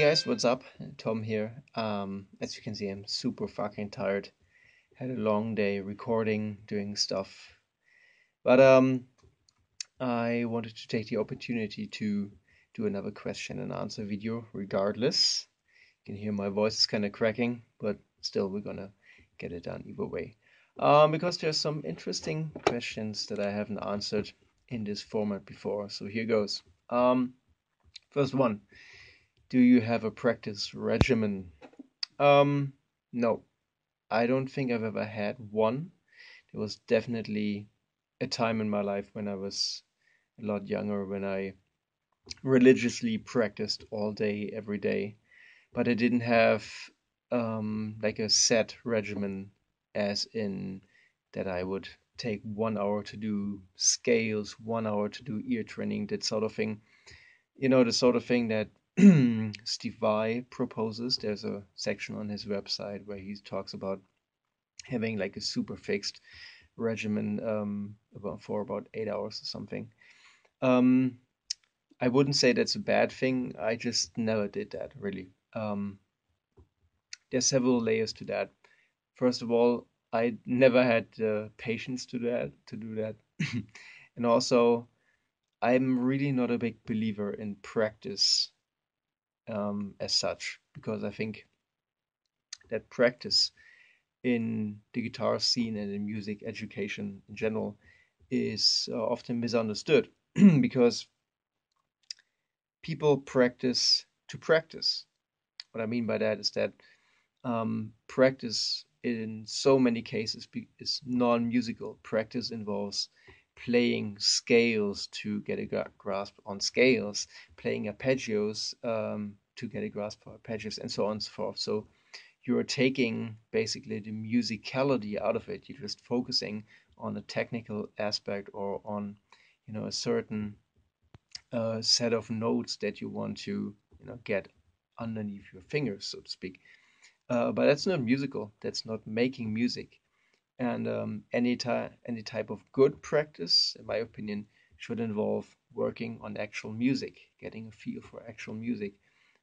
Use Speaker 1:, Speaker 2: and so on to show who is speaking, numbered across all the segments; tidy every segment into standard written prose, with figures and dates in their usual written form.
Speaker 1: Hey guys, what's up? Tom here. As you can see, I'm super fucking tired. Had a long day recording, doing stuff. But I wanted to take the opportunity to do another question and answer video regardless. You can hear my voice is kind of cracking, but still we're gonna get it done either way. Because there's some interesting questions that I haven't answered in this format before. So here goes. First one. Do you have a practice regimen? No, I don't think I've ever had one. There was definitely a time in my life when I was a lot younger when I religiously practiced all day, every day, but I didn't have like a set regimen, as in that I would take 1 hour to do scales, 1 hour to do ear training, that sort of thing. You know, the sort of thing that Steve Vai proposes. There's a section on his website where he talks about having like a super fixed regimen for about 8 hours or something. Um, I wouldn't say that's a bad thing. I just never did that really. There's several layers to that. First of all, I never had the patience to do that, and also I'm really not a big believer in practice as such, because I think that practice in the guitar scene and in music education in general is often misunderstood because people practice to practice. What I mean by that is that practice in so many cases is non-musical. Practice involves playing scales to get a grasp on scales, playing arpeggios to get a grasp for arpeggios, and so on and so forth. So you're taking basically the musicality out of it. You're just focusing on a technical aspect or on, a certain set of notes that you want to, get underneath your fingers, so to speak. But that's not musical. That's not making music. And any type of good practice, in my opinion, should involve working on actual music, getting a feel for actual music.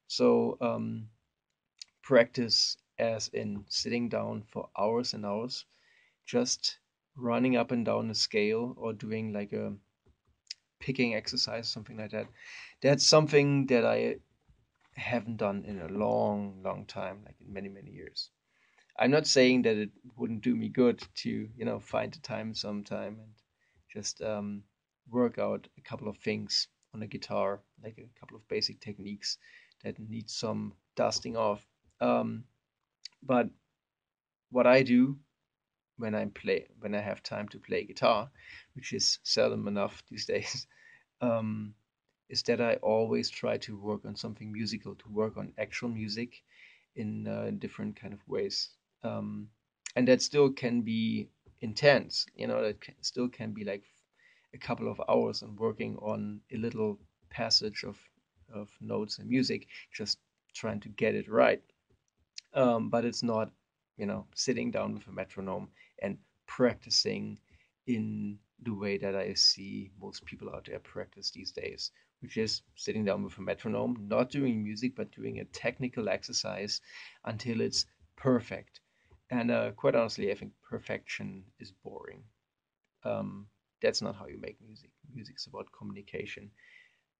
Speaker 1: So practice as in sitting down for hours and hours, just running up and down a scale or doing like a picking exercise, something like that. That's something that I haven't done in a long, long time, like in many, many years. I'm not saying that it wouldn't do me good to, find the time sometime and just work out a couple of things on a guitar, like a couple of basic techniques that need some dusting off. Um, but what I do when I have time to play guitar, which is seldom enough these days, um, is that I always try to work on something musical, to work on actual music in different kind of ways. Um, and that still can be intense, still can be like a couple of hours and working on a little passage of notes and music, just trying to get it right. But it's not, sitting down with a metronome and practicing in the way that I see most people out there practice these days, which is sitting down with a metronome, not doing music, but doing a technical exercise until it's perfect. And quite honestly, I think perfection is boring. Um, that's not how you make music. Music's about communication,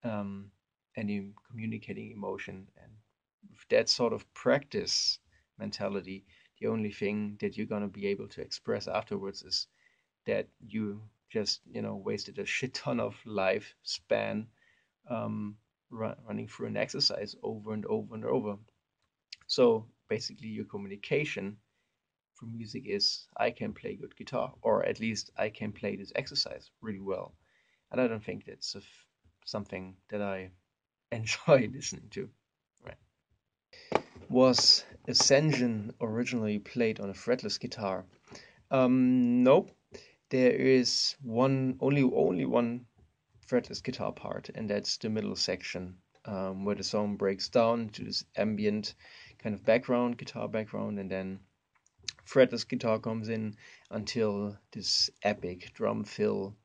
Speaker 1: um, and you communicating emotion. And with that sort of practice mentality, the only thing that you're gonna be able to express afterwards is that you just wasted a shit ton of lifespan um, running through an exercise over and over and over. So basically, your communication for music is I can play good guitar, or at least I can play this exercise really well. And I don't think that's something that I enjoy listening to. Right. Was Ascension originally played on a fretless guitar? Nope. There is only one fretless guitar part, and that's the middle section, where the song breaks down to this ambient kind of guitar background, and then fretless guitar comes in until this epic drum fill,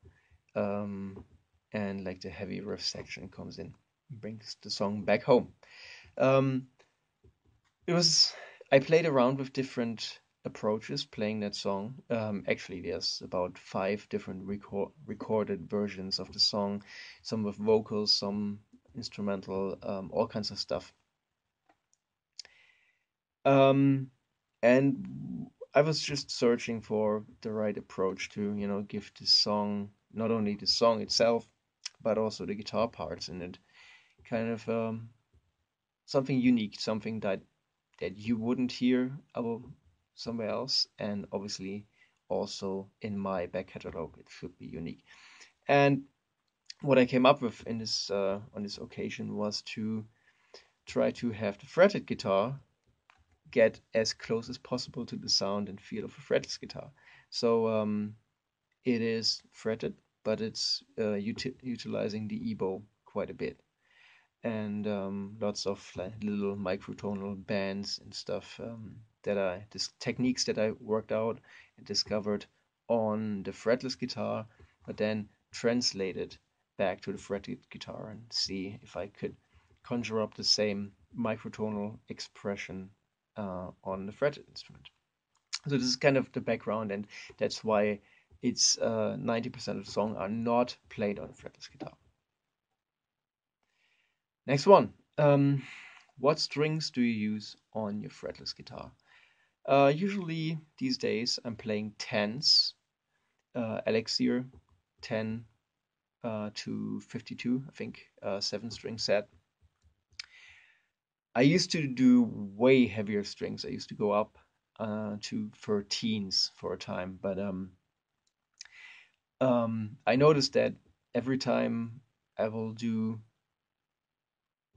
Speaker 1: um, and like the heavy riff section comes in, brings the song back home. Um, it was I played around with different approaches playing that song. Actually, there's about five different recorded versions of the song, some with vocals, some instrumental, all kinds of stuff. Um, and I was just searching for the right approach to, give the song, not only the song itself, but also the guitar parts in it, kind of something unique, something that you wouldn't hear somewhere else, and obviously also in my back catalog, it should be unique. And what I came up with in this on this occasion was to try to have the fretted guitar get as close as possible to the sound and feel of a fretless guitar. So it is fretted, but it's utilizing the ebow quite a bit, and lots of like little microtonal bands and stuff that I this techniques that I worked out and discovered on the fretless guitar, but then translated back to the fretted guitar and see if I could conjure up the same microtonal expression on the fretted instrument. So this is kind of the background, and that's why it's 90% of the song are not played on a fretless guitar. Next one. What strings do you use on your fretless guitar? Usually these days I'm playing tens, Elixir 10 to 52, I think, 7 string set. I used to do way heavier strings. I used to go up to 13s for a time, but I noticed that every time I will do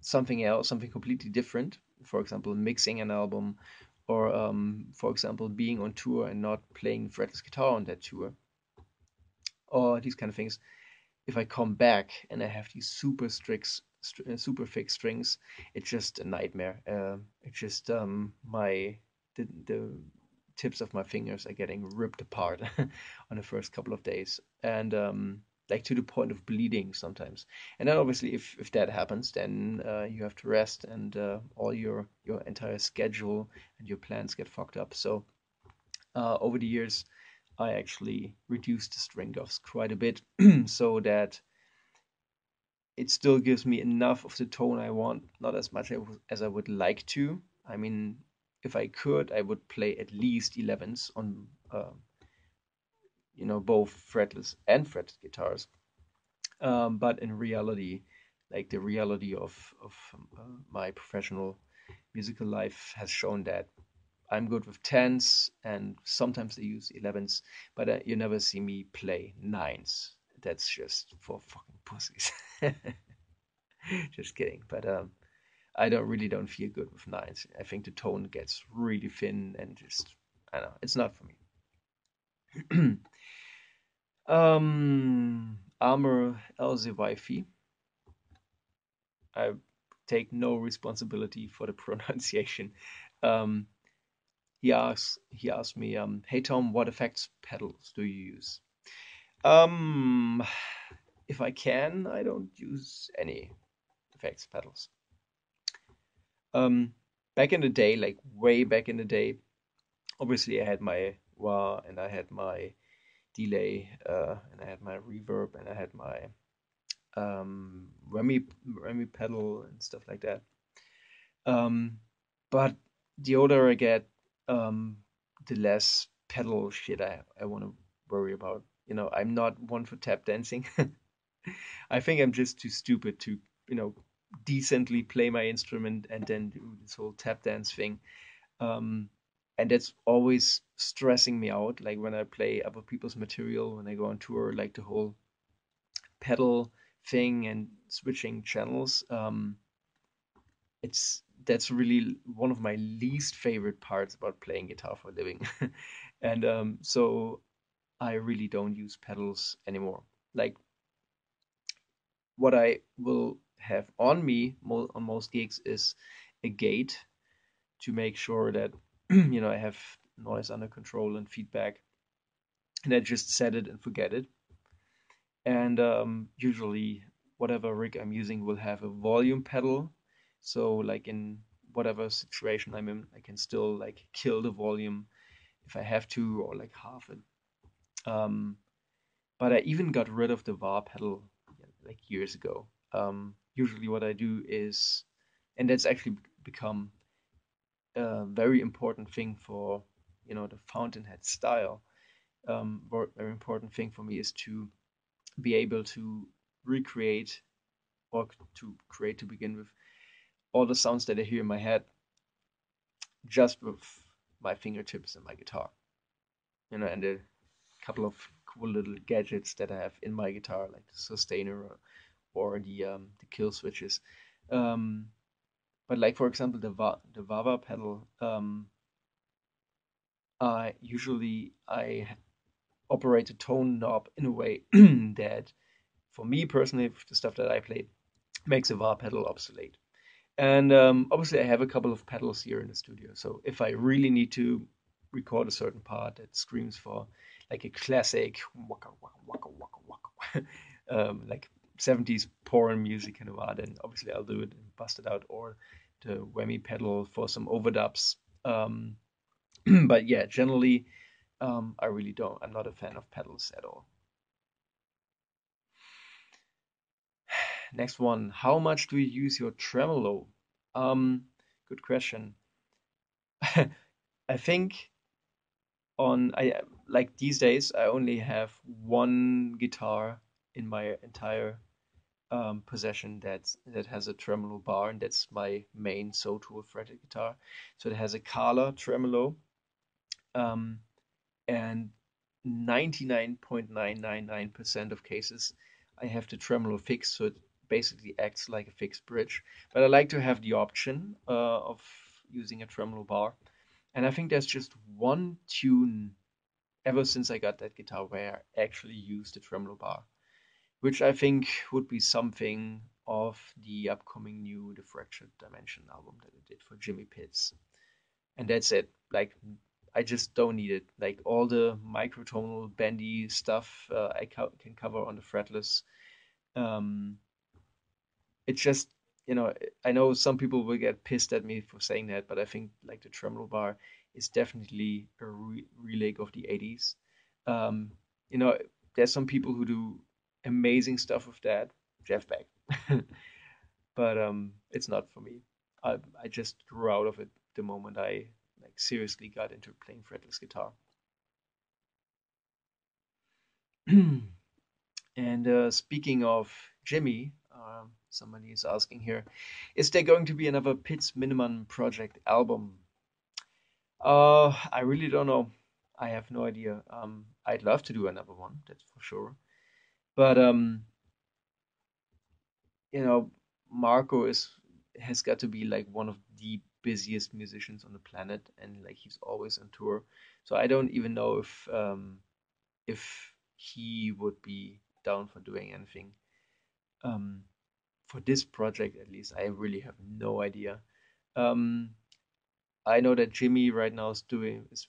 Speaker 1: something else, something completely different, for example, mixing an album, or for example, being on tour and not playing fretless guitar on that tour, or these kind of things. If I come back and I have these super thick strings, it's just a nightmare. It's just the tips of my fingers are getting ripped apart on the first couple of days, and like to the point of bleeding sometimes. And then obviously, if that happens, then you have to rest, and all your entire schedule and your plans get fucked up. So over the years, I actually reduced the string offs quite a bit so that it still gives me enough of the tone I want, not as much as I would like to. I mean, if I could, I would play at least 11s on, both fretless and fretted guitars. But in reality, like the reality of my professional musical life has shown that I'm good with tens, and sometimes I use 11s, but you never see me play nines. That's just for fucking pussies. Just kidding. But I don't feel good with nines. I think the tone gets really thin and just I don't know. It's not for me. Armor LZYFI. I take no responsibility for the pronunciation. Um, he asked me, hey Tom, what effects pedals do you use? Um, if I can, I don't use any effects pedals. Um, Back in the day, like way back in the day, obviously I had my wah and I had my delay and I had my reverb and I had my Remy pedal and stuff like that. Um, but the older I get, the less pedal shit I want to worry about. I'm not one for tap dancing. I think I'm just too stupid to, you know, decently play my instrument and then do this whole tap dance thing. Um, and that's always stressing me out. Like when I play other people's material, when I go on tour, like the whole pedal thing and switching channels. It's That's really one of my least favorite parts about playing guitar for a living. And so I really don't use pedals anymore. Like what I will have on me on most gigs is a gate to make sure that I have noise under control and feedback, and I just set it and forget it. And usually, whatever rig I'm using will have a volume pedal, So like in whatever situation I'm in, I can still like kill the volume if I have to, or like half it. Um, but I even got rid of the VAR pedal like years ago. Usually what I do is, and that's actually become a very important thing for, the Fountainhead style. Very important thing for me is to be able to recreate, or to create to begin with, all the sounds that I hear in my head just with my fingertips and my guitar. And a couple of cool little gadgets that I have in my guitar, like the sustainer, or the kill switches. Um, but like for example, the Vava pedal, usually I operate the tone knob in a way that, for me personally, the stuff that I play, makes a VAR pedal obsolete. And obviously, I have a couple of pedals here in the studio. So if I really need to record a certain part that screams for like a classic waka waka waka waka waka, like 70s porn music kind of art, then obviously I'll do it and bust it out, or the whammy pedal for some overdubs. Um, but yeah, generally, I really don't. I'm not a fan of pedals at all. Next one. How much do you use your tremolo? Good question. I think I like these days I only have one guitar in my entire possession that has a tremolo bar, and that's my main Soul fretted guitar. So it has a Kala tremolo, um, and 99.999% of cases I have the tremolo fixed, so it basically acts like a fixed bridge. But I like to have the option of using a tremolo bar, and I think there's just one tune ever since I got that guitar where I actually used the tremolo bar, which I think would be something of the upcoming new The Fractured Dimension album that I did for Jimmy Pitts. And that's it. Like, I just don't need it. Like, all the microtonal, bendy stuff can cover on the fretless. Um, it's just, I know some people will get pissed at me for saying that, but I think like the tremolo bar is definitely a relic of the 80s. Um, you know, there's some people who do amazing stuff with that, Jeff Beck, but it's not for me. I just grew out of it the moment I like seriously got into playing fretless guitar. And speaking of Jimmy, somebody is asking here, is there going to be another Pitts Minneman Projekt album? I really don't know. I have no idea. I'd love to do another one, that's for sure. But you know, Marco is has got to be like one of the busiest musicians on the planet, and like he's always on tour. So I don't even know if he would be down for doing anything. Um, for this project at least, I really have no idea. Um, I know that Jimmy right now is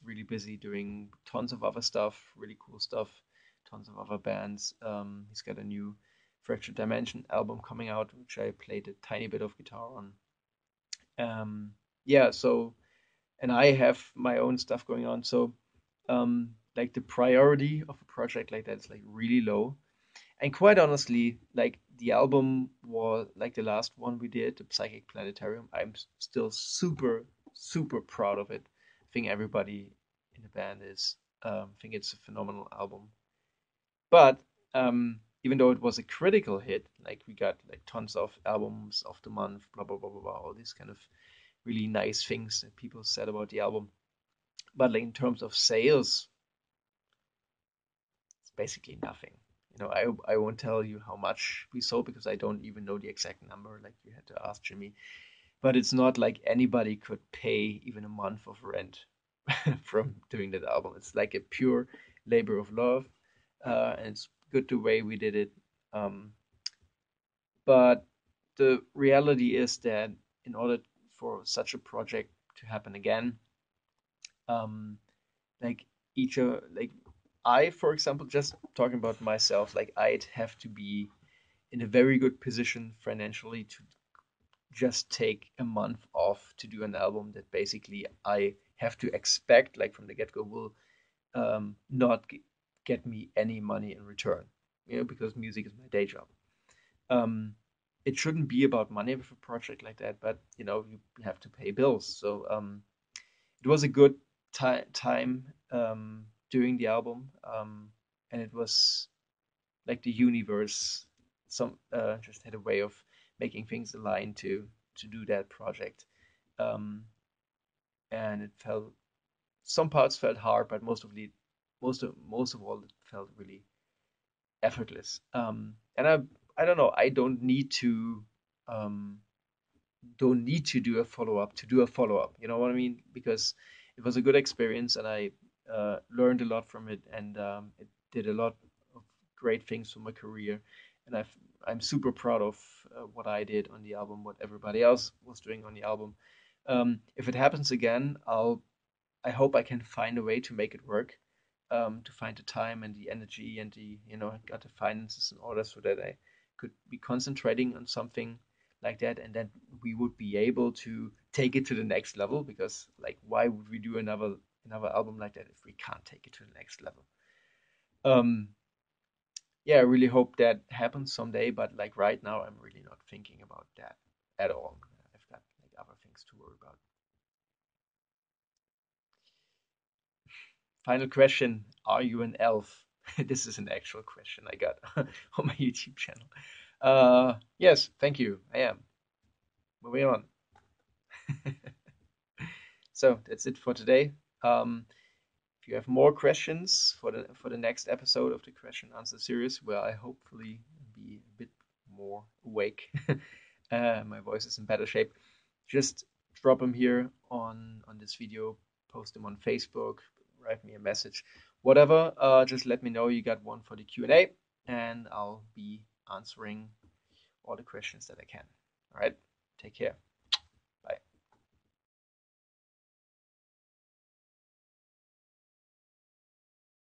Speaker 1: really busy doing tons of other stuff, really cool stuff, tons of other bands. He's got a new Fractured Dimension album coming out, which I played a tiny bit of guitar on. Yeah, so, and I have my own stuff going on, so like the priority of a project like that is like really low. And quite honestly, like the album was like the last one we did, the Psychic Planetarium. I'm still super, super proud of it. I think everybody in the band is. I think it's a phenomenal album. But even though it was a critical hit, like we got like tons of albums of the month, blah blah blah blah blah, all these kind of really nice things that people said about the album. But like in terms of sales, it's basically nothing. I won't tell you how much we sold because I don't even know the exact number. Like you had to ask Jimmy. But it's not like anybody could pay even a month of rent from doing that album. It's like a pure labor of love, and it's good the way we did it. Um, but the reality is that in order for such a project to happen again, um, like like I, for example, just talking about myself, like I'd have to be in a very good position financially to just take a month off to do an album that basically I have to expect, like from the get go, will not get me any money in return, because music is my day job. Um, it shouldn't be about money with a project like that, but you have to pay bills. So it was a good time doing the album, and it was like the universe just had a way of making things align to do that project. Um, and it felt some parts felt hard, but most of all it felt really effortless. And I don't know, I um, don't need to do a follow up to do a follow up. You know what I mean? Because it was a good experience, and I learned a lot from it, and it did a lot of great things for my career. And I'm super proud of what I did on the album, what everybody else was doing on the album. If it happens again, I hope I can find a way to make it work, to find the time and the energy and got the finances in order so that I could be concentrating on something like that, and then we would be able to take it to the next level. Because like, why would we do another album like that if we can't take it to the next level? Um, yeah, I really hope that happens someday, but like right now, I'm really not thinking about that at all. I've got like other things to worry about. Final question: are you an elf? This is an actual question I got on my YouTube channel. Yes, thank you. I am. Moving on. So that's it for today. If you have more questions for the next episode of the question answer series, where I hopefully be a bit more awake, my voice is in better shape, just drop them here on this video, post them on Facebook, write me a message, whatever. Just let me know you got one for the Q&A, and I'll be answering all the questions that I can. All right, take care.